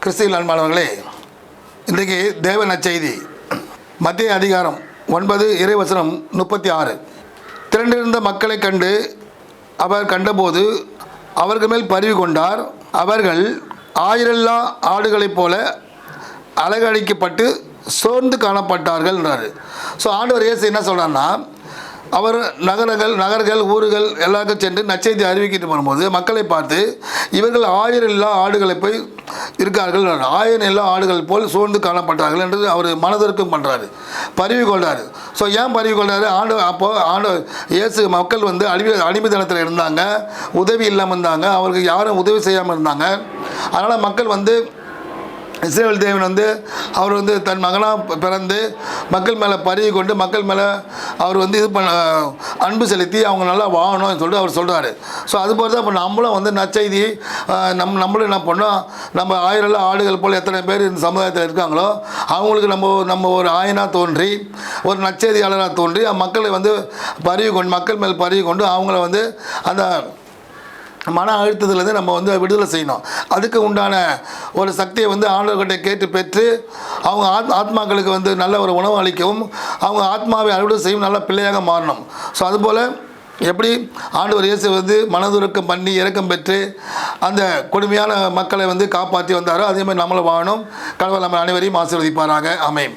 கிறிஸ்துவில் அன்பானவர்களே, இன்றைக்கு தேவ நற்செய்தி மத்திய அதிகாரம் 9 இறைவசனம் 36. திரண்டிருந்த மக்களை கண்டு அவர் கண்டபோது அவர்கள் மேல் பரிவு கொண்டார். அவர்கள் ஆயிரல்லா ஆடுகளைப் போல அலங்கழிக்கப்பட்டு சோர்ந்து காணப்பட்டார்கள் என்றார். ஸோ ஆண்டவர் இயேசு என்ன சொல்கிறார்னா, அவர் நகர்கள் ஊர்கள் எல்லாருக்கும் சென்று நற்செய்தி அறிவிக்கிட்டு வரும்போது மக்களை பார்த்து இவர்கள் ஆயிரல்லா ஆடுகளை போய் இருக்கார்கள், ஆயிரல்லா ஆடுகள் போல் சூழ்ந்து காணப்பட்டார்கள் என்று அவர் மனதிற்கும் பண்ணுறாரு, பரிவு கொள்றாரு. ஸோ ஏன் பரிவு கொள்றாரு? அப்போது இயேசு மக்கள் அடிமைத்தனத்தில் இருந்தாங்க, உதவி இல்லாமல் இருந்தாங்க, அவருக்கு யாரும் உதவி செய்யாமல் இருந்தாங்க. அதனால் மக்கள் இஸ்ரவேல் தேவன் அவர் தன் மகனாக பிறந்து மக்கள் மேலே பரிவு கொண்டு மக்கள் மேலே அவர் அன்பு செலுத்தி அவங்க நல்லா வாழணும்னு சொல்லிட்டு அவர் சொல்கிறாரு. ஸோ அதுபோல் தான் இப்போ நம்மளும் நற்செய்தி நம்மளும் என்ன பண்ணோம், நம்ம ஆயிரல்லா ஆடுகள் போல் எத்தனை பேர் இந்த சமுதாயத்தில் இருக்காங்களோ அவங்களுக்கு நம்ம ஒரு ஆயனாக தோன்றி ஒரு நற்செய்தியாளராக தோன்றி மக்களை பரிவு கொண்டு மக்கள் மேல் பரிவு கொண்டு அவங்கள அந்த மன அழுத்தத்துலேருந்து நம்ம விடுதலை செய்யணும். அதுக்கு உண்டான ஒரு சக்தியை ஆண்டவர்கிட்ட கேட்டு பெற்று அவங்க ஆத்மாக்களுக்கு நல்ல ஒரு உணவு அளிக்கவும் அவங்க ஆத்மாவை அறுவடை செய்யும் நல்ல பிள்ளையாக மாறணும். ஸோ அதுபோல் எப்படி ஆண்டவர் இயேசு மனதுருக்கம் பண்ணி இரக்கம் பெற்று அந்த கொடுமையான மக்களை காப்பாற்றி வந்தாரோ அதே மாதிரி நம்மளை வாழணும். கடவுள் நம்ம அனைவரையும் ஆசீர்வதிப்பாராக. ஆமென்.